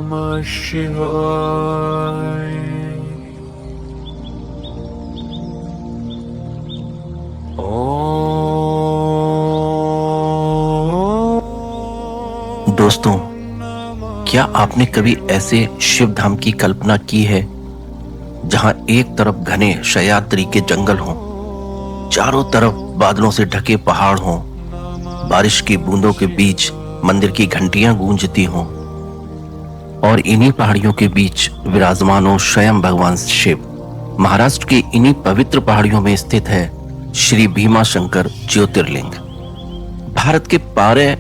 नमः शिवाय। दोस्तों, क्या आपने कभी ऐसे शिव धाम की कल्पना की है जहां एक तरफ घने सह्याद्री के जंगल हों, चारों तरफ बादलों से ढके पहाड़ हों, बारिश की बूंदों के बीच मंदिर की घंटियां गूंजती हों और इन्हीं पहाड़ियों के बीच विराजमान हो स्वयं भगवान शिव। महाराष्ट्र की इन्हीं पवित्र पहाड़ियों में स्थित है श्री भीमाशंकर ज्योतिर्लिंग। भारत के 12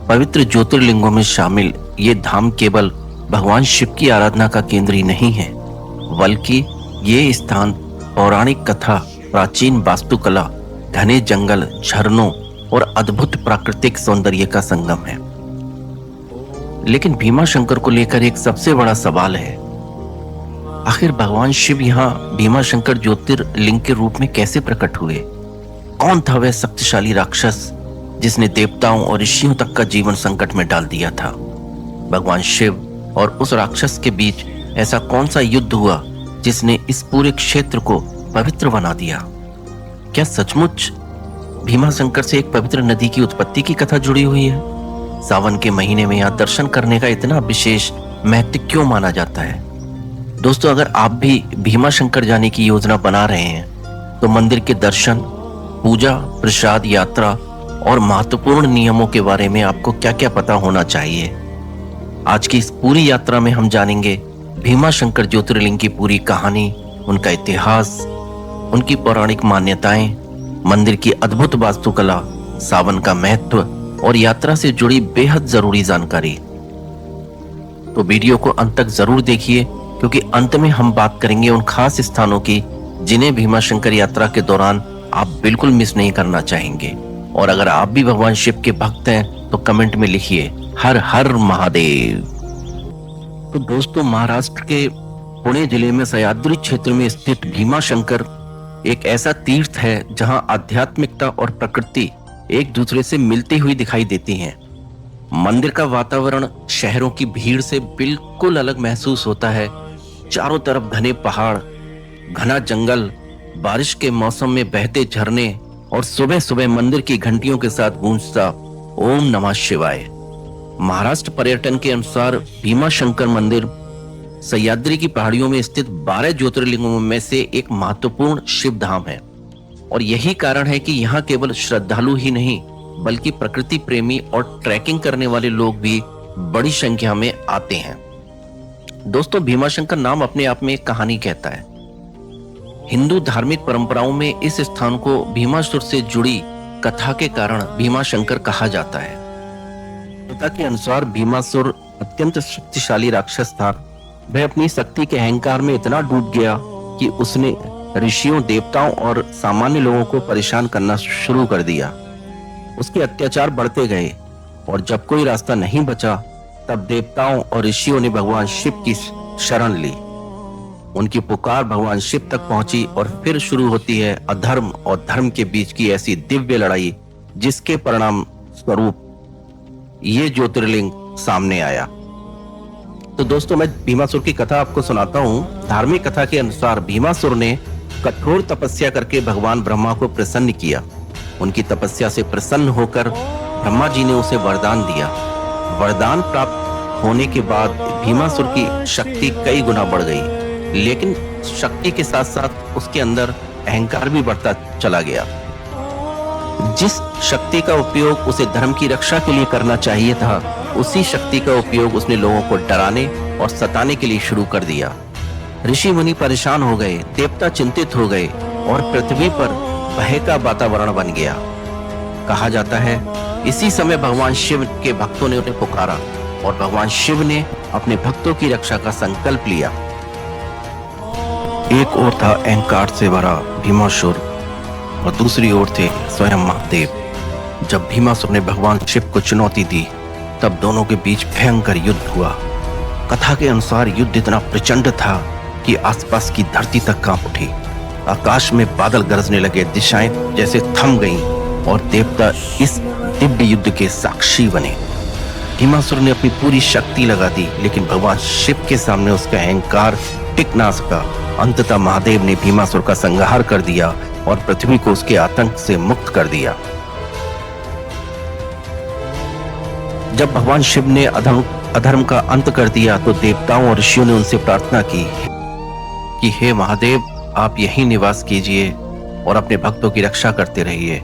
पवित्र ज्योतिर्लिंगों में शामिल ये धाम केवल भगवान शिव की आराधना का केंद्र ही नहीं है, बल्कि ये स्थान पौराणिक कथा, प्राचीन वास्तुकला, घने जंगल, झरनों और अद्भुत प्राकृतिक सौंदर्य का संगम है। लेकिन भीमाशंकर को लेकर एक सबसे बड़ा सवाल है, आखिर भगवान शिव यहाँ भीमाशंकर ज्योतिर्लिंग के रूप में कैसे प्रकट हुए? कौन था वह शक्तिशाली राक्षस जिसने देवताओं और ऋषियों तक का जीवन संकट में डाल दिया था? भगवान शिव और उस राक्षस के बीच ऐसा कौन सा युद्ध हुआ जिसने इस पूरे क्षेत्र को पवित्र बना दिया? क्या सचमुच भीमाशंकर से एक पवित्र नदी की उत्पत्ति की कथा जुड़ी हुई है? सावन के महीने में यहाँ दर्शन करने का इतना विशेष महत्व क्यों माना जाता है? दोस्तों, अगर आप भी भीमाशंकर जाने की योजना बना रहे हैं तो मंदिर के दर्शन, पूजा, प्रसाद, यात्रा और महत्वपूर्ण नियमों के बारे में आपको क्या क्या पता होना चाहिए। आज की इस पूरी यात्रा में हम जानेंगे भीमाशंकर ज्योतिर्लिंग की पूरी कहानी, उनका इतिहास, उनकी पौराणिक मान्यताएं, मंदिर की अद्भुत वास्तुकला, सावन का महत्व और यात्रा से जुड़ी बेहद जरूरी जानकारी। तो वीडियो को अंत तक जरूर देखिए, क्योंकि अंत में हम बात करेंगे उन खास स्थानों की जिन्हें भीमाशंकर यात्रा के दौरान आप बिल्कुल मिस नहीं करना चाहेंगे। और अगर आप भी भगवान शिव के भक्त हैं तो कमेंट में लिखिए हर हर महादेव। तो दोस्तों, महाराष्ट्र के पुणे जिले में सह्याद्री क्षेत्र में स्थित भीमाशंकर एक ऐसा तीर्थ है जहां आध्यात्मिकता और प्रकृति एक दूसरे से मिलती हुई दिखाई देती हैं। मंदिर का वातावरण शहरों की भीड़ से बिल्कुल अलग महसूस होता है। चारों तरफ घने पहाड़, घना जंगल, बारिश के मौसम में बहते झरने और सुबह सुबह मंदिर की घंटियों के साथ गूंजता ओम नमः शिवाय। महाराष्ट्र पर्यटन के अनुसार भीमाशंकर मंदिर सह्याद्री की पहाड़ियों में स्थित 12 ज्योतिर्लिंगों में से एक महत्वपूर्ण शिव धाम है। और यही कारण है कि यहाँ केवल श्रद्धालु ही नहीं, बल्कि प्रकृति प्रेमी और ट्रैकिंग करने वाले लोग भी बड़ी संख्या में आते हैं। दोस्तों, भीमाशंकर नाम अपने आप में एक कहानी कहता है। हिंदू धार्मिक परंपराओं में इस स्थान को भीमासुर से जुड़ी कथा के कारण भीमाशंकर कहा जाता है। कथा के अनुसार भीमासुर अत्यंत शक्तिशाली राक्षस था। वह अपनी शक्ति के अहंकार में इतना डूब गया कि उसने ऋषियों, देवताओं और सामान्य लोगों को परेशान करना शुरू कर दिया। उसके अत्याचार बढ़ते गए और जब कोई रास्ता नहीं बचा तब देवताओं और ऋषियों ने भगवान शिव की शरण ली। उनकी पुकार भगवान शिव तक पहुंची और फिर शुरू होती है अधर्म और धर्म के बीच की ऐसी दिव्य लड़ाई, जिसके परिणाम स्वरूप ये ज्योतिर्लिंग सामने आया। तो दोस्तों, मैं भीमासुर की कथा आपको सुनाता हूँ। धार्मिक कथा के अनुसार भीमासुर ने कठोर तपस्या करके भगवान ब्रह्मा को प्रसन्न किया। उनकी तपस्या से प्रसन्न होकर ब्रह्मा जी ने उसे वरदान दिया। वरदान प्राप्त होने के बाद भीमासुर की शक्ति कई गुना बढ़ गई, लेकिन शक्ति के साथ साथ उसके अंदर अहंकार भी बढ़ता चला गया। जिस शक्ति का उपयोग उसे धर्म की रक्षा के लिए करना चाहिए था, उसी शक्ति का उपयोग उसने लोगों को डराने और सताने के लिए शुरू कर दिया। ऋषि मुनि परेशान हो गए, देवता चिंतित हो गए और पृथ्वी पर भय का वातावरण बन गया। कहा जाता है इसी समय भगवान शिव के भक्तों ने उन्हें पुकारा और भगवान शिव ने अपने भक्तों की रक्षा का संकल्प लिया। एक ओर था अहंकार से भरा भीमासुर और दूसरी ओर थे स्वयं महादेव। जब भीमासुर ने भगवान शिव को चुनौती दी तब दोनों के बीच भयंकर युद्ध हुआ। कथा के अनुसार युद्ध इतना प्रचंड था कि आसपास की धरती तक कांप उठी। आकाश में बादल गरजने लगे, दिशाएं जैसे थम गईं और देवता इस दिव्य युद्ध के साक्षी बने। भीमासुर ने अपनी पूरी शक्ति लगा दी, लेकिन भगवान शिव के सामने उसका अहंकार टिक ना सका। अंततः महादेव ने भीमासुर का संहार कर दिया और पृथ्वी को उसके आतंक से मुक्त कर दिया। जब भगवान शिव ने अधर्म का अंत कर दिया तो देवताओं और ऋषियों ने उनसे प्रार्थना की कि हे महादेव, आप यहीं निवास कीजिए और अपने भक्तों की रक्षा करते रहिए।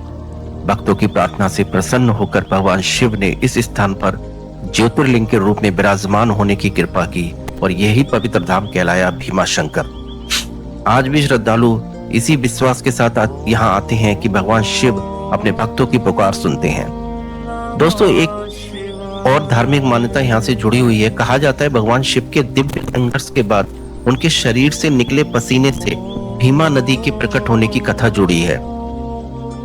भक्तों की प्रार्थना से प्रसन्न होकर भगवान शिव ने इस स्थान पर ज्योतिर्लिंग के रूप में विराजमान होने की कृपा की और यही पवित्र धाम कहलाया भीमाशंकर। आज भी श्रद्धालु इसी विश्वास के साथ यहाँ आते हैं कि भगवान शिव अपने भक्तों की पुकार सुनते हैं। दोस्तों, एक और धार्मिक मान्यता यहाँ से जुड़ी हुई है। कहा जाता है भगवान शिव के दिव्य संघर्ष के बाद उनके शरीर से निकले पसीने से भीमा नदी के प्रकट होने की कथा जुड़ी है।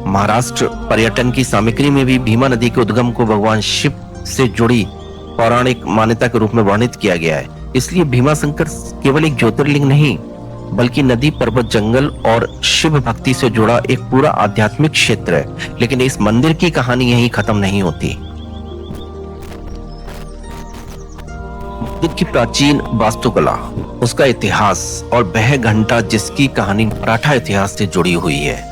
महाराष्ट्र पर्यटन की सामग्री में भी भीमा नदी के उद्गम को भगवान शिव से जुड़ी पौराणिक मान्यता के रूप में वर्णित किया गया है। इसलिए भीमाशंकर केवल एक ज्योतिर्लिंग नहीं, बल्कि नदी, पर्वत, जंगल और शिव भक्ति से जुड़ा एक पूरा आध्यात्मिक क्षेत्र है। लेकिन इस मंदिर की कहानी यहीं खत्म नहीं होती। मंदिर की प्राचीन वास्तुकला, उसका इतिहास और वह घंटा जिसकी कहानी मराठा इतिहास से जुड़ी हुई है।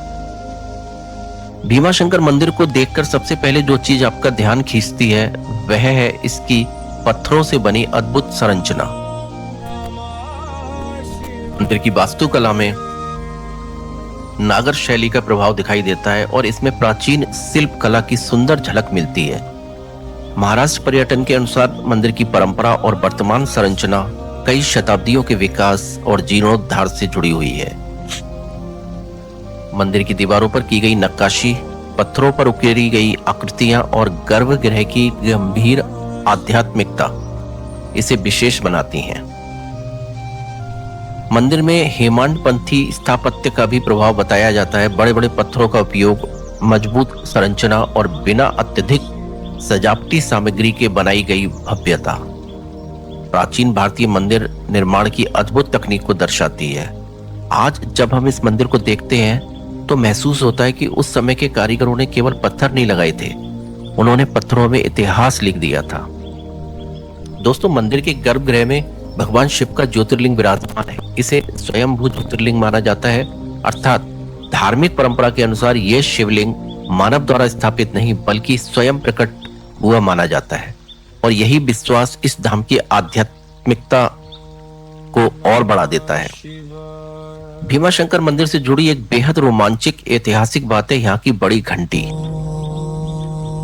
भीमाशंकर मंदिर को देखकर सबसे पहले जो चीज आपका ध्यान खींचती है वह है इसकी पत्थरों से बनी अद्भुत संरचना। मंदिर की वास्तुकला में नागर शैली का प्रभाव दिखाई देता है और इसमें प्राचीन शिल्प कला की सुंदर झलक मिलती है। महाराष्ट्र पर्यटन के अनुसार मंदिर की परंपरा और वर्तमान संरचना कई शताब्दियों के विकास और जीर्णोद्धार से जुड़ी हुई है। मंदिर की दीवारों पर की गई नक्काशी, पत्थरों पर उकेरी गई आकृतियां और गर्भगृह की गंभीर आध्यात्मिकता इसे विशेष बनाती हैं। मंदिर में हेमाडपंथी स्थापत्य का भी प्रभाव बताया जाता है। बड़े बड़े पत्थरों का उपयोग, मजबूत संरचना और बिना अत्यधिक सजावटी सामग्री के बनाई गई भव्यता प्राचीन भारतीय मंदिर निर्माण की अद्भुत तकनीक को दर्शाती है। आज जब हम इस मंदिर को देखते हैं तो महसूस होता है कि उस समय के कारीगरों ने केवल पत्थर नहीं लगाए थे, उन्होंने पत्थरों में इतिहास लिख दिया था। दोस्तों, मंदिर के गर्भगृह में भगवान शिव का ज्योतिर्लिंग विराजमान है। इसे स्वयंभू ज्योतिर्लिंग माना जाता है, अर्थात धार्मिक परंपरा के अनुसार यह शिवलिंग मानव द्वारा स्थापित नहीं बल्कि स्वयं प्रकट हुआ माना जाता है और यही विश्वास इस धाम की आध्यात्मिकता को और बढ़ा देता है। भीमाशंकर मंदिर से जुड़ी एक बेहद रोमांचक ऐतिहासिक बात है यहाँ की बड़ी घंटी।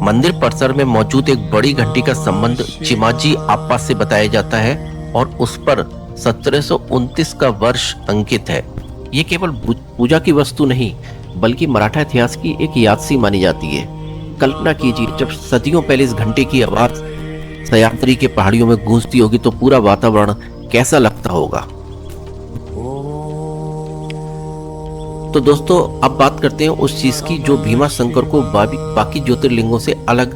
मंदिर परिसर में मौजूद एक बड़ी घंटी का संबंध चिमाजी आपा से बताया जाता है और उस पर 1729 का वर्ष अंकित है। ये केवल पूजा की वस्तु नहीं बल्कि मराठा इतिहास की एक याद सी मानी जाती है। कल्पना कीजिए, जब सदियों पहले इस घंटे की आवाज सह्याद्री के पहाड़ियों में गूंजती होगी तो पूरा वातावरण कैसा लगता होगा। तो दोस्तों, अब बात करते हैं उस चीज की जो भीमाशंकर को बाकी ज्योतिर्लिंगों से अलग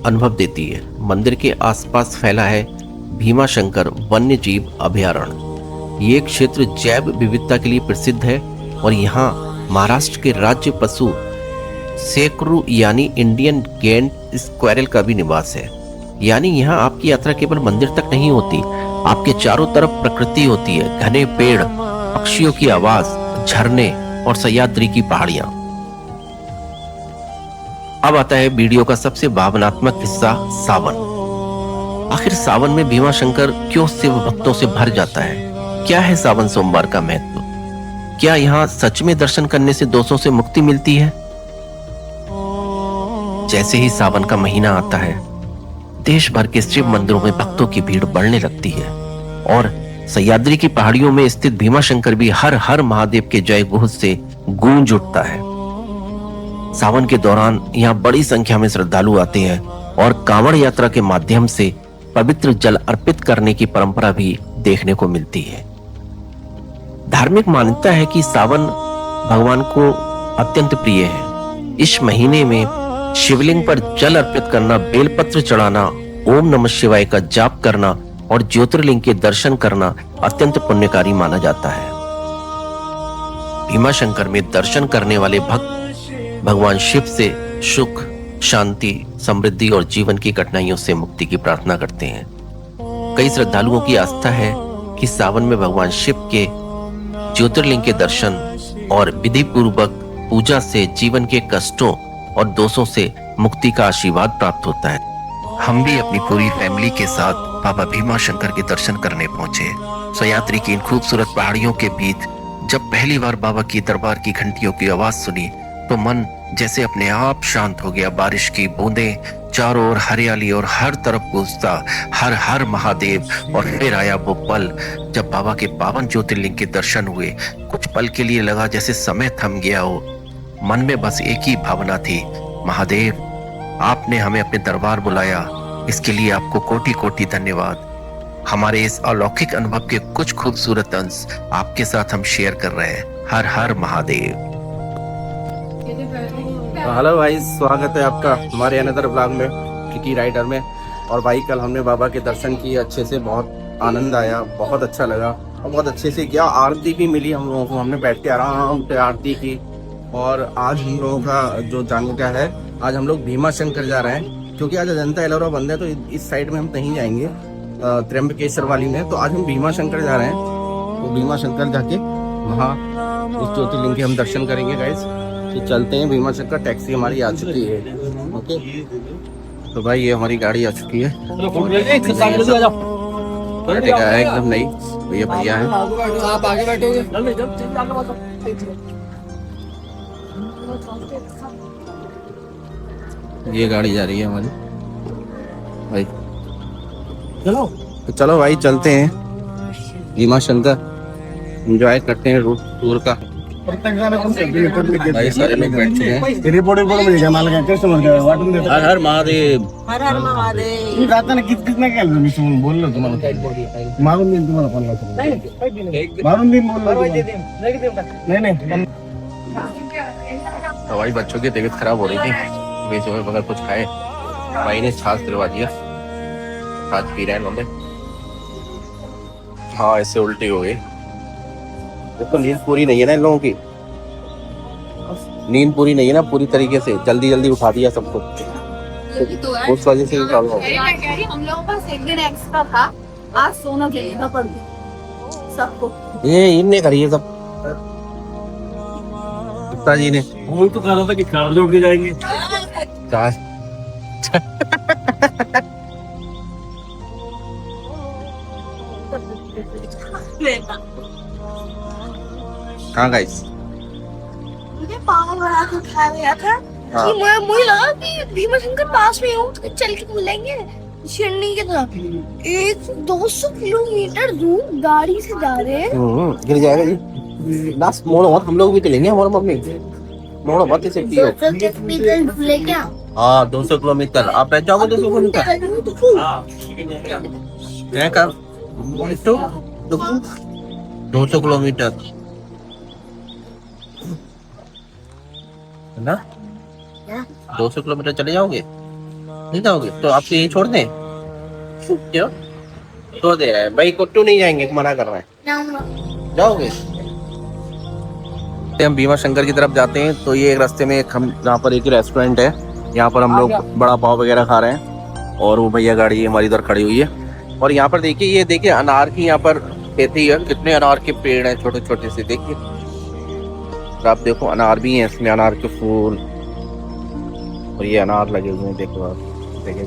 अनुभव देती है। मंदिर के आसपास फैला है भीमाशंकर वन्य जीव अभयारण्य। ये क्षेत्र जैव विविधता के लिए प्रसिद्ध है और यहाँ महाराष्ट्र के राज्य पशु सेकरू यानी इंडियन गेंट स्क्वायरल का भी निवास है। यानी यहाँ आपकी यात्रा केवल मंदिर तक नहीं होती, आपके चारों तरफ प्रकृति होती है, घने पेड़, पक्षियों की आवाज, झरने और सह्याद्री की पहाड़ियां। अब आता है वीडियो का सबसे भावनात्मक हिस्सा, सावन। आखिर सावन में भीमाशंकर क्यों शिव भक्तों से भर जाता है? क्या है सावन सोमवार का महत्व? क्या यहाँ सच में दर्शन करने से दोषों से मुक्ति मिलती है? जैसे ही सावन का महीना आता है, देश भर के शिव मंदिरों में भक्तों की भीड़ बढ़ने लगती है और सह्याद्री की पहाड़ियों में स्थित भीमाशंकर भी हर हर महादेव के जय घोष से गूंज उठता है। सावन के दौरान यहाँ बड़ी संख्या में श्रद्धालु आते हैं और कांवड़ यात्रा के माध्यम से पवित्र जल अर्पित करने की परंपरा भी देखने को मिलती है। धार्मिक मान्यता है कि सावन भगवान को अत्यंत प्रिय है। इस महीने में शिवलिंग पर जल अर्पित करना, बेलपत्र चढ़ाना, ओम नमः शिवाय का जाप करना और ज्योतिर्लिंग के दर्शन करना अत्यंत पुण्यकारी माना जाता है। भीमाशंकर में दर्शन करने वाले भक्त भगवान शिव से सुख, शांति, समृद्धि और जीवन की कठिनाइयों से मुक्ति की प्रार्थना करते हैं। कई श्रद्धालुओं की आस्था है कि सावन में भगवान शिव के ज्योतिर्लिंग के दर्शन और विधि पूर्वक पूजा से जीवन के कष्टों और दोषों से मुक्ति का आशीर्वाद प्राप्त होता है। हम भी अपनी पूरी फैमिली के साथ बाबा भीमा शंकर के दर्शन करने पहुंचे। सह्याद्री की इन खूबसूरत पहाड़ियों के बीच जब पहली बार बाबा की दरबार की घंटियों की आवाज सुनी तो मन जैसे अपने आप शांत हो गया। बारिश की बूंदें, चारों ओर हरियाली और हर तरफ गूंजता हर हर महादेव। और फिर आया वो पल जब बाबा के पावन ज्योतिर्लिंग के दर्शन हुए। कुछ पल के लिए लगा जैसे समय थम गया हो। मन में बस एक ही भावना थी, महादेव आपने हमें अपने दरबार बुलाया, इसके लिए आपको कोटि कोटि धन्यवाद। हमारे इस अलौकिक अनुभव के कुछ खूबसूरत अंश आपके साथ हम शेयर कर रहे हैं। हर हर महादेव। हेलो भाई, स्वागत है आपका हमारे अनदर ब्लॉग में, ट्रिकी राइडर में। और भाई कल हमने बाबा के दर्शन किए अच्छे से, बहुत आनंद आया, बहुत अच्छा लगा और बहुत अच्छे से किया। आरती भी मिली हम लोगों को, हमने बैठ के आराम से आरती की। और आज हम लोगों का जो जाने का है, आज हम लोग भीमा शंकर जा रहे हैं क्योंकि आज अजंता एलोरा बंद है, तो इस साइड में हम कहीं जाएंगे त्र्यंबकेश्वर वाली में। तो आज हम भीमा शंकर जा रहे हैं, तो भीमा शंकर जाके वहाँ उस ज्योतिर्लिंग के हम दर्शन करेंगे गाइस। तो चलते हैं भीमा शंकर। टैक्सी हमारी आ चुकी है। ओके, तो भाई ये हमारी गाड़ी आ चुकी है। एकदम नहीं, भैया भैया है। आप आगे बैठोगे। ये गाड़ी जा रही है हमारी भाई। चलो तो चलो भाई चलते हैं भीमा शंकर, एंजॉय करते हैं रूट टूर का। भाई सारे लोग बैठ चुके हैं। रिपोर्ट हर हर महादेव, हर हर महादेव। राताना कितना क्या बोल लो तुम्हाला मारून देईन तुम्हाला फोन लावतो मारून देईन बोल लो नहीं। तो भाई बच्चों की तबीयत खराब हो रही थी, बीच में बगैर कुछ खाए भाई ने छाछ दिलवा दिया, छाछ पी रहे हैं लोग। हाँ ऐसे उल्टी हो गई। तो नींद पूरी नहीं है ना इन लोगों की, नींद पूरी नहीं है ना पूरी तरीके से, जल्दी जल्दी उठा दिया सबको, उस वजह से प्रॉब्लम हो गई। हम लोगों का एक दिन एक्स्ट्रा था, आज सोना चाहिए पड़ गया सबको। ये इनने करी है सब, पिताजी ने। वही तो कह रहा था कि कार जोड़ के जाएंगे। हाँ गाइस, मुझे पागल बना के उठा लिया था कि मुझे लगा कि भीमा शंकर पास में हूँ तो चल के मिलेंगे शिरडी के साथ। 200 किलोमीटर दूर गाड़ी से जा रहे हैं। गिर जाएगा जी। लास्ट मोड़ो मत, हम लोग भी चलेंगे। हमारे मम्मी मोड़ो मत इसे पियो। हाँ 200 किलोमीटर आप बैठ जाओगे। 200 किलोमीटर 200 किलोमीटर है ना? 200 किलोमीटर चले जाओगे? नहीं जाओगे तो आपसे यही छोड़ दें? क्यों छोड़ दे रहा है भाई? कुट्टू नहीं जाएंगे, मना कर रहा है। जाओगे? हम भीमा शंकर की तरफ जाते हैं तो ये एक रास्ते में हम जहाँ पर एक रेस्टोरेंट है, यहाँ पर हम लोग बड़ा पाव वगैरह खा रहे हैं। और वो भैया गाड़ी हमारी इधर खड़ी हुई है। और यहाँ पर देखिए, ये देखिए अनार की यहाँ पर खेती है, कितने अनार के पेड़ हैं छोटे छोटे से। देखिए आप देखो अनार भी हैं इसमें, अनार के फूल और ये अनार लगे हुए हैं। देखो आप, देखे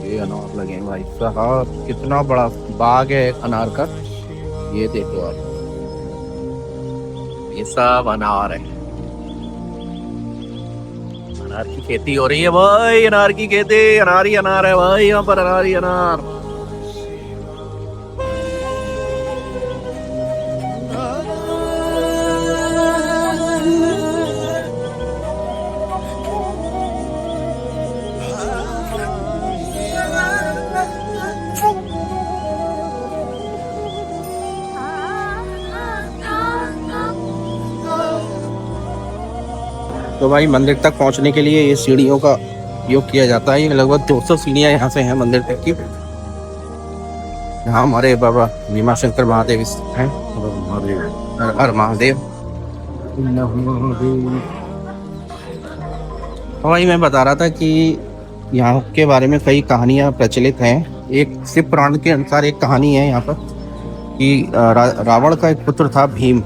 ये अनार लगे हैं भाई साहब, कितना बड़ा बाग है अनार का। ये देखो आप, ये सब अनार है, अनार की खेती हो रही है भाई। अनार की खेती, अनार ही अनार है भाई, यहाँ पर अनार ही अनार। तो भाई मंदिर तक पहुंचने के लिए ये सीढ़ियों का उपयोग किया जाता है। ये लगभग 200 सीढ़ियां यहाँ से हैं मंदिर तक की। यहाँ हमारे बाबा भीमा शंकर महादेव स्थित हैं। हर हर महादेव। तो भाई मैं बता रहा था कि यहाँ के बारे में कई कहानियाँ प्रचलित हैं। एक शिव पुराण के अनुसार एक कहानी है यहाँ पर कि रावण का एक पुत्र था भीम।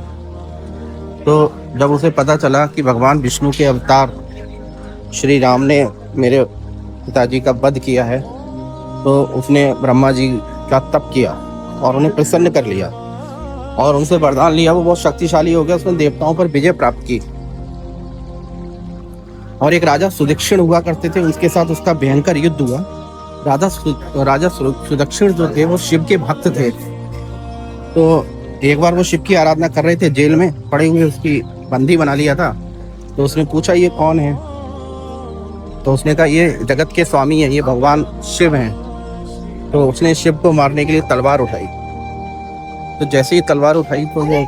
तो जब उसे पता चला कि भगवान विष्णु के अवतार श्री राम ने मेरे पिताजी का वध किया है, तो उसने ब्रह्मा जी का तप किया और उन्हें प्रसन्न कर लिया और उनसे वरदान लिया। वो बहुत शक्तिशाली हो गया, उसने देवताओं पर विजय प्राप्त की। और एक राजा सुदक्षिण हुआ करते थे, उसके साथ उसका भयंकर युद्ध हुआ। राजा सुदक्षिण जो थे वो शिव के भक्त थे। तो एक बार वो शिव की आराधना कर रहे थे, जेल में पड़े हुए उसकी बंदी बना लिया था। तो उसने पूछा ये कौन है? तो उसने कहा ये जगत के स्वामी हैं, ये भगवान शिव हैं। तो उसने शिव को मारने के लिए तलवार उठाई। तो जैसे ही तलवार उठाई तो वो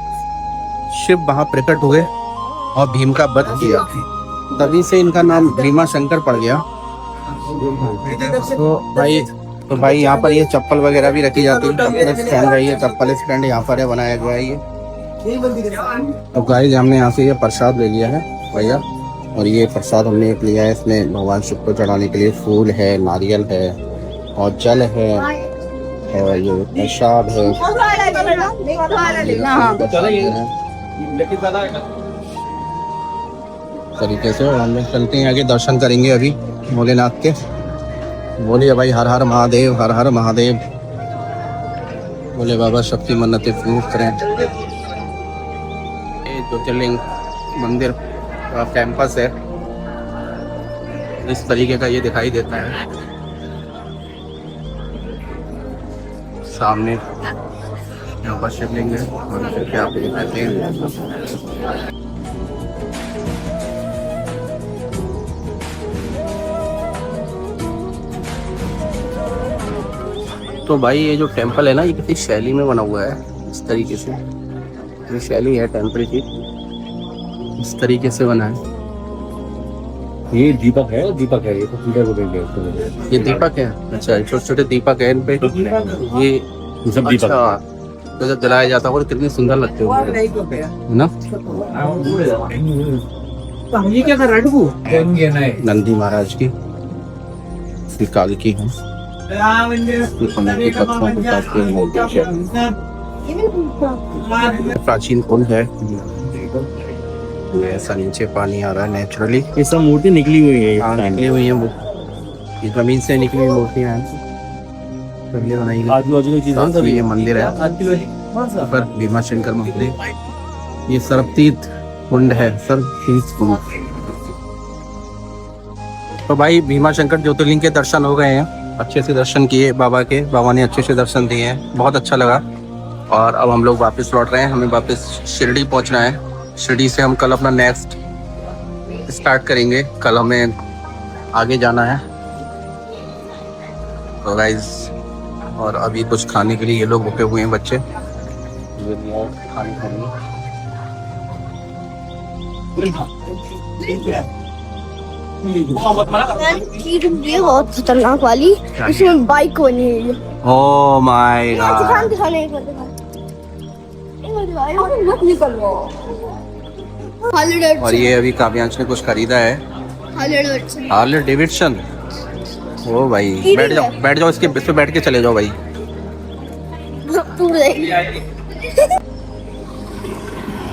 शिव वहां प्रकट हुए और भीम का वध किया। तभी से इनका नाम भीमा शंकर पड़ गया। तो भाई यहाँ पर ये चप्पल वगैरह भी रखी जाती है। चप्पल स्टैंड है, ये चप्पल स्टैंड यहाँ पर है, बनाया गया है ये। तो गाइस हमने यहाँ से ये प्रसाद ले लिया है भैया, और ये प्रसाद हमने एक लिया है। इसमें भगवान शिव को चढ़ाने के लिए फूल है, नारियल है और जल है और ये प्रसाद है। तरीके से हम लोग चलते हैं आगे, दर्शन करेंगे अभी भोलेनाथ के। बोलिए भाई हर हर महादेव, हर हर महादेव। बोले बाबा शक्ति मन्नतें पूर्ण करें। ये ज्योतिर्लिंग मंदिर का कैंपस है, इस तरीके का ये दिखाई देता है। सामने यहाँ पर शिवलिंग है और फिर क्या आप दिखाते हैं। तो भाई ये जो टेंपल है ना, ये किसी शैली में बना हुआ है। इस तरीके से ये शैली है टेंपल की, इस तरीके से बना है। ये दीपक है, दीपक है, ये तो पूजा को देंगे। ये दीपक है, अच्छा छोटे छोटे दीपक है इन पे। ये सब दीपक अच्छा, तो जब जलाया जाता है वो कितनी सुंदर लगते होंगे ना। ये क्या कर रहा है? नंदी महाराज की, श्री काल की है। प्राचीन कुंड है, ऐसा नीचे पानी आ रहा है नेचुरली। ये सब मूर्ति निकली हुई है, निकली हुई है, वो ये जमीन से निकली हुई मूर्तियां हैं, बनाई गई। आजू-बाजू की चीजें सब। ये मंदिर है पर भीमा शंकर मंदिर। ये सर्वतीर्थ कुंड है, सर्वतीर्थ कुंड। तो भाई भीमा शंकर ज्योतिर्लिंग के दर्शन हो गए हैं, अच्छे से दर्शन किए बाबा के। बाबा ने अच्छे से दर्शन दिए हैं, बहुत अच्छा लगा। और अब हम लोग वापस लौट रहे हैं, हमें वापस शिरडी पहुंचना है। शिरडी से हम कल अपना नेक्स्ट स्टार्ट करेंगे, कल हमें आगे जाना है। तो गाइस, और अभी कुछ खाने के लिए ये लोग रुके हुए हैं बच्चे, खाने खाएंगे। बहुत खतरनाक वाली, इसमें बाइक बनी हुई है। Oh my God. दिखाने और ये अभी काव्यांश ने कुछ खरीदा है, हार्ले डेविडसन। ओ भाई बैठ जाओ इसके इस पे बैठ के चले जाओ भाई।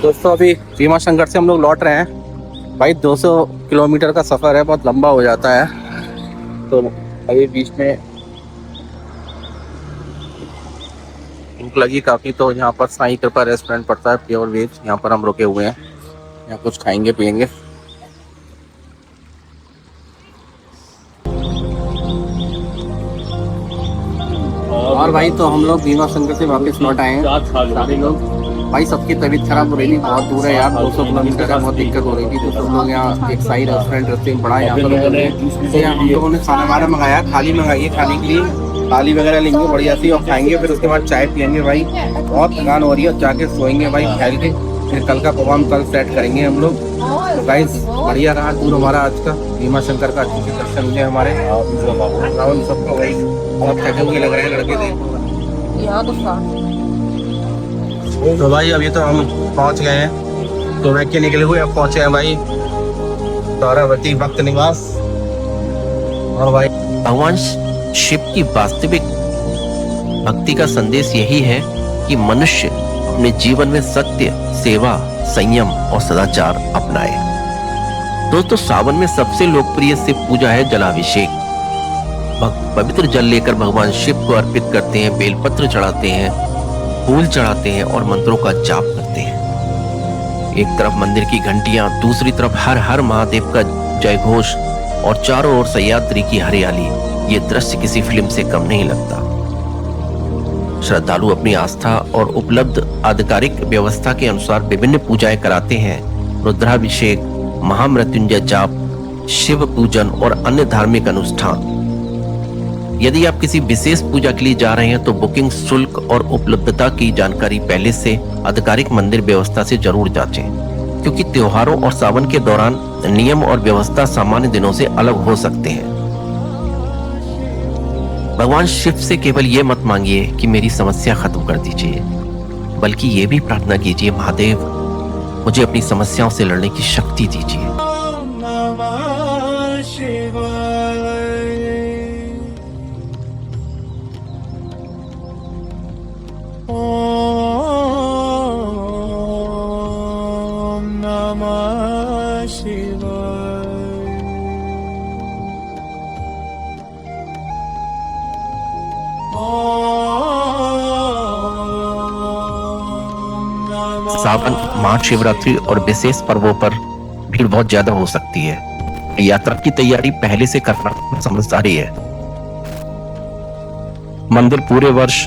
दोस्तों अभी भीमा शंकर से हम लोग लौट रहे हैं भाई। 200 किलोमीटर का सफ़र है, बहुत लंबा हो जाता है। तो अभी बीच में भूख लगी काफ़ी, तो यहाँ पर साईं कृपा रेस्टोरेंट पड़ता है, प्योर वेज। यहाँ पर हम रुके हुए हैं, यहाँ कुछ खाएंगे पियेंगे। और भाई तो हम लोग भीमा शंकर से वापस लौट आए हैं सारे लोग। भाई सबकी तबीयत खराब हो रही थी, बहुत दूर है यार, 200 किलोमीटर का, बहुत दिक्कत हो रही थी। तो सब लोग यहाँ एक साई रेस्टोरेंट रस्ते में पड़ा, यहाँ पर हम लोगों ने खाना वाना मंगाया, थाली मंगाई है खाने के लिए। थाली वगैरह लेंगे बढ़िया सी और खाएंगे, फिर उसके बाद चाय पियेंगे भाई। बहुत थकान हो रही है, जाके सोएंगे भाई खेल के। फिर कल का प्रोग्राम कल सेट करेंगे हम लोग। गाइस बढ़िया रहा टूर हमारा आज का, भीमा शंकर का अच्छे से दर्शन हुए हमारे। राहुल सबको भाई बहुत थके हुए लग रहे हैं लड़के थे। तो भाई अभी तो हम पहुंच गए हैं, तो वैक के निकले हुए अब पहुंचे हैं भाई तारावती भक्त निवास। और भाई भगवान शिव की वास्तविक भक्ति का संदेश यही है कि मनुष्य अपने जीवन में सत्य, सेवा, संयम और सदाचार अपनाए। दोस्तों, सावन में सबसे लोकप्रिय शिव पूजा है जलाभिषेक। भक्त पवित्र जल लेकर भगवान शिव को अर्पित करते हैं, बेलपत्र चढ़ाते हैं, फूल चढ़ाते हैं और मंत्रों का जाप करते हैं। एक तरफ मंदिर की घंटियां, दूसरी तरफ हर हर महादेव का जय घोष और चारों ओर सह्याद्री की हरियाली। ये दृश्य किसी फिल्म से कम नहीं लगता। श्रद्धालु अपनी आस्था और उपलब्ध आधिकारिक व्यवस्था के अनुसार विभिन्न पूजाएं कराते हैं। रुद्राभिषेक, महामृत्युंजय जाप, शिव पूजन और अन्य धार्मिक अनुष्ठान। यदि आप किसी विशेष पूजा के लिए जा रहे हैं तो बुकिंग शुल्क और उपलब्धता की जानकारी पहले से आधिकारिक मंदिर व्यवस्था से जरूर जांचें, क्योंकि त्योहारों और सावन के दौरान नियम और व्यवस्था सामान्य दिनों से अलग हो सकते हैं। भगवान शिव से केवल ये मत मांगिए कि मेरी समस्या खत्म कर दीजिए, बल्कि ये भी प्रार्थना कीजिए, महादेव मुझे अपनी समस्याओं से लड़ने की शक्ति दीजिए। सावन, महाशिवरात्रि और विशेष पर्वों पर भीड़ बहुत ज्यादा हो सकती है। यात्रा की तैयारी पहले से करना समझदारी है। मंदिर पूरे वर्ष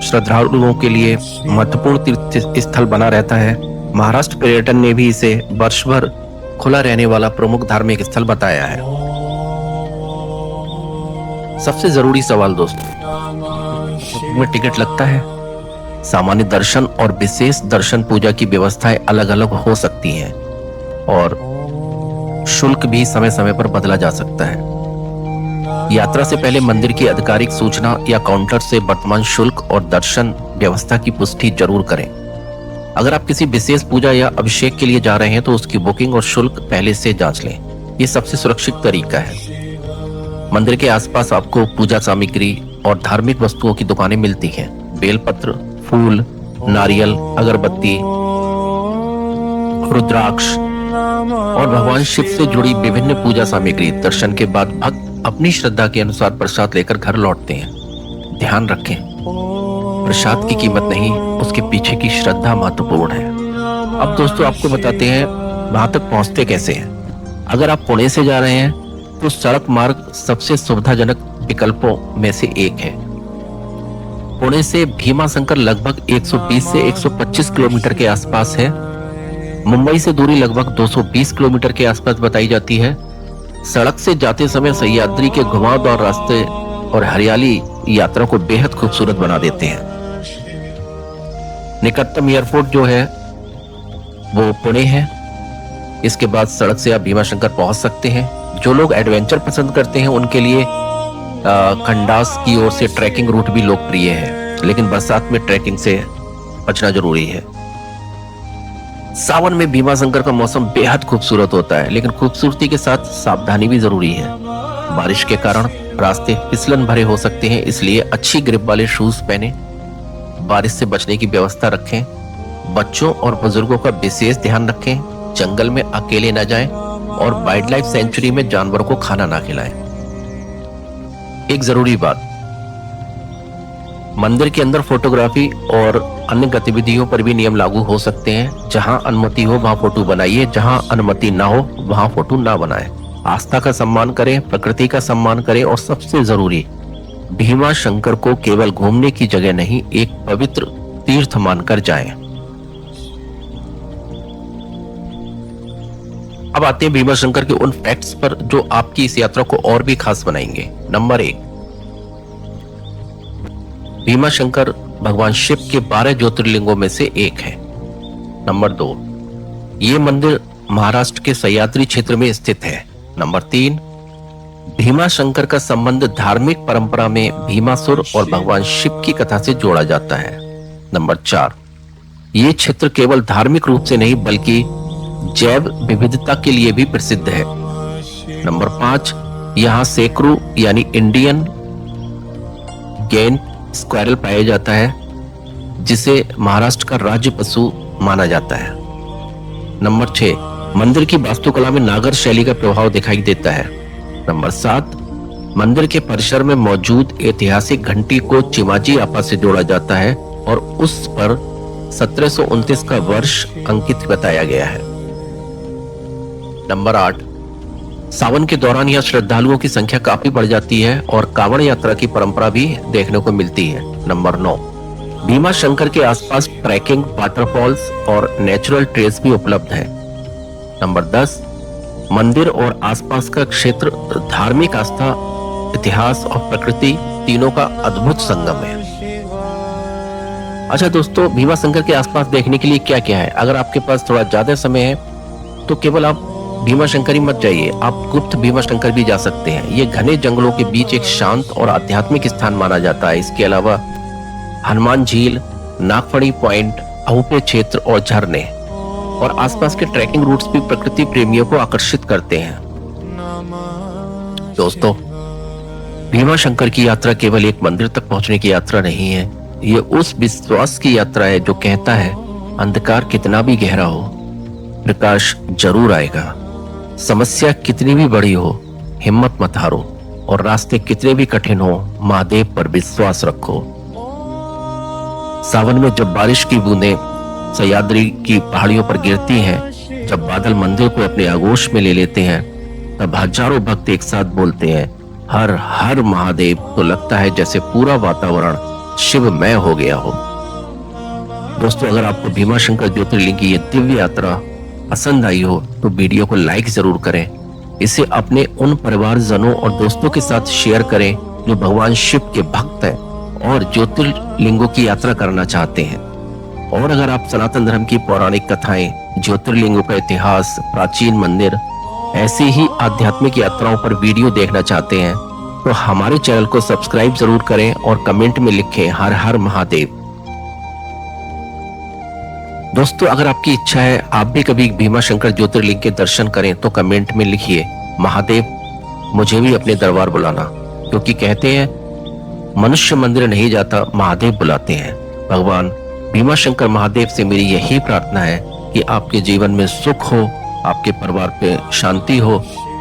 श्रद्धालुओं के लिए महत्वपूर्ण तीर्थ स्थल बना रहता है। महाराष्ट्र पर्यटन ने भी इसे वर्ष भर खुला रहने वाला प्रमुख धार्मिक स्थल बताया है। सबसे जरूरी सवाल दोस्तों, में टिकट लगता है? सामान्य दर्शन और विशेष दर्शन पूजा की व्यवस्थाएं अलग अलग हो सकती हैं और शुल्क भी समय समय पर बदला जा सकता है। यात्रा से पहले मंदिर की आधिकारिक सूचना या काउंटर से वर्तमान शुल्क और दर्शन व्यवस्था की पुष्टि जरूर करें। अगर आप किसी विशेष पूजा या अभिषेक के लिए जा रहे हैं तो उसकी बुकिंग और शुल्क पहले से जांच लें। यह सबसे सुरक्षित तरीका है। मंदिर के आसपास आपको पूजा सामग्री और धार्मिक वस्तुओं की दुकानें मिलती हैं। बेलपत्र, फूल, नारियल, अगरबत्ती, रुद्राक्ष और भगवान शिव से जुड़ी विभिन्न पूजा सामग्री। दर्शन के बाद भक्त अपनी श्रद्धा के अनुसार प्रसाद लेकर घर लौटते हैं। ध्यान रखें, प्रसाद की कीमत नहीं, उसके पीछे की श्रद्धा महत्वपूर्ण है। अब दोस्तों आपको बताते हैं वहां तक पहुंचते कैसे हैं। अगर आप पुणे से जा रहे हैं तो सड़क मार्ग सबसे सुविधाजनक विकल्पों में से एक है। पुणे से भीमाशंकर लगभग 120 से 125 किलोमीटर के आसपास है। मुंबई से दूरी लगभग 220 किलोमीटर के आसपास बताई जाती है। सड़क से जाते समय सह्याद्री के घुमावदार रास्ते और हरियाली यात्रा को बेहद खूबसूरत बना देते हैं। निकटतम एयरपोर्ट जो है वो पुणे है। इसके बाद सड़क से आप भीमाशंकर पहुंच सकते हैं। जो लोग एडवेंचर पसंद करते हैं उनके लिए खंडास की ओर से ट्रैकिंग रूट भी लोकप्रिय है, लेकिन बरसात में ट्रैकिंग से बचना जरूरी है। सावन में भीमाशंकर का मौसम बेहद खूबसूरत होता है, लेकिन खूबसूरती के साथ सावधानी भी जरूरी है। बारिश के कारण रास्ते फिसलन भरे हो सकते हैं, इसलिए अच्छी ग्रिप वाले शूज पहने। बारिश से बचने की व्यवस्था रखें। बच्चों और बुजुर्गों का विशेष ध्यान रखें। जंगल में अकेले न जाएं और वाइल्ड लाइफ सेंचुरी में जानवरों को खाना ना खिलाएं। एक जरूरी बात, मंदिर के अंदर फोटोग्राफी और अन्य गतिविधियों पर भी नियम लागू हो सकते हैं। जहां अनुमति हो वहां फोटो बनाइए, जहां अनुमति ना हो वहां फोटो ना बनाएं। आस्था का सम्मान करें, प्रकृति का सम्मान करें और सबसे जरूरी, भीमाशंकर को केवल घूमने की जगह नहीं, एक पवित्र तीर्थ मानकर जाएं। अब आते हैं भीमाशंकर के उन फैक्ट्स पर जो आपकी इस यात्रा को और भी खास बनाएंगे। नंबर 1, भीमाशंकर भगवान शिव के 12 ज्योतिर्लिंगों में से एक है। नंबर 2, ये मंदिर महाराष्ट्र के सह्याद्री क्षेत्र में स्थित है। नंबर 3, भीमाशंकर का संबंध धार्मिक परंपरा में भीमासुर और भगवान शिव की कथा से जोड़ा जाता है। नंबर 4, ये क्षेत्र केवल धार्मिक रूप से नहीं बल्कि जैव विविधता के लिए भी प्रसिद्ध है। नंबर 5, यहाँ सेकरू यानी इंडियन गेन स्क्वायरल पाया जाता है, जिसे महाराष्ट्र का राज्य पशु माना जाता है। नंबर 6, मंदिर की वास्तुकला में नागर शैली का प्रभाव दिखाई देता है। नंबर 7, मंदिर के परिसर में मौजूद ऐतिहासिक घंटी को चिमाजी आपा से जोड़ा जाता है और उस पर 1729 का वर्ष अंकित बताया गया है। नंबर 8, सावन के दौरान यहां श्रद्धालुओं की संख्या काफी बढ़ जाती है और कांवड़ यात्रा की परंपरा भी देखने को मिलती है। नंबर 9, भीमा शंकर के आसपास ट्रैकिंग, वाटरफॉल्स और नेचुरल ट्रेल्स भी उपलब्ध है। नंबर 10, मंदिर और आसपास का क्षेत्र धार्मिक आस्था, इतिहास और प्रकृति तीनों का अद्भुत संगम है। अच्छा दोस्तों, भीमा शंकर के आसपास देखने के लिए क्या क्या है? अगर आपके पास थोड़ा ज्यादा समय है तो केवल आप भीमा शंकर ही मत जाइए, आप गुप्त भीमा शंकर भी जा सकते हैं। ये घने जंगलों के बीच एक शांत और आध्यात्मिक स्थान माना जाता है। इसके अलावा हनुमान झील, नागफड़ी पॉइंट, अहुपे क्षेत्र और झरने और आसपास के ट्रैकिंग रूट्स भी प्रकृति प्रेमियों को आकर्षित करते हैं। दोस्तों, भीमा शंकर की यात्रा केवल एक मंदिर तक पहुंचने की यात्रा नहीं है, ये उस विश्वास की यात्रा है जो कहता है अंधकार कितना भी गहरा हो, प्रकाश जरूर आएगा। समस्या कितनी भी बड़ी हो, हिम्मत मत हारो और रास्ते कितने भी कठिन हो, महादेव पर विश्वास रखो। सावन में जब बारिश की बूंदें सह्याद्री की पहाड़ियों पर गिरती हैं, जब बादल मंदिर को अपने आगोश में ले लेते हैं, तब हजारों भक्त एक साथ बोलते हैं हर हर महादेव, तो लगता है जैसे पूरा वातावरण शिवमय हो गया हो। दोस्तों, अगर आपको भीमा शंकर ज्योतिर्लिंग की ये दिव्य यात्रा पसंद आई हो तो वीडियो को लाइक जरूर करें। इसे अपने उन परिवारजनों और दोस्तों के साथ शेयर करें जो भगवान शिव के भक्त हैं और ज्योतिर्लिंगों की यात्रा करना चाहते हैं। और अगर आप सनातन धर्म की पौराणिक कथाएं, ज्योतिर्लिंगों का इतिहास, प्राचीन मंदिर, ऐसी ही आध्यात्मिक यात्राओं पर वीडियो देखना चाहते हैं तो हमारे चैनल को सब्सक्राइब जरूर करें और कमेंट में लिखें हर हर महादेव। दोस्तों, अगर आपकी इच्छा है आप भी कभी भीमा शंकर ज्योतिर्लिंग के दर्शन करें तो कमेंट में लिखिए महादेव मुझे भी अपने दरबार बुलाना, क्योंकि कहते हैं मनुष्य मंदिर नहीं जाता, महादेव बुलाते हैं। भगवान भीमा शंकर महादेव से मेरी यही प्रार्थना है कि आपके जीवन में सुख हो, आपके परिवार पे शांति हो,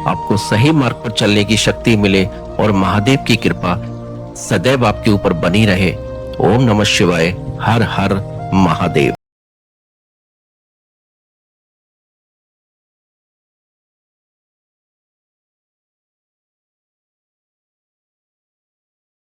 आपको सही मार्ग पर चलने की शक्ति मिले और महादेव की कृपा सदैव आपके ऊपर बनी रहे। ओम नमः शिवाय, हर हर महादेव।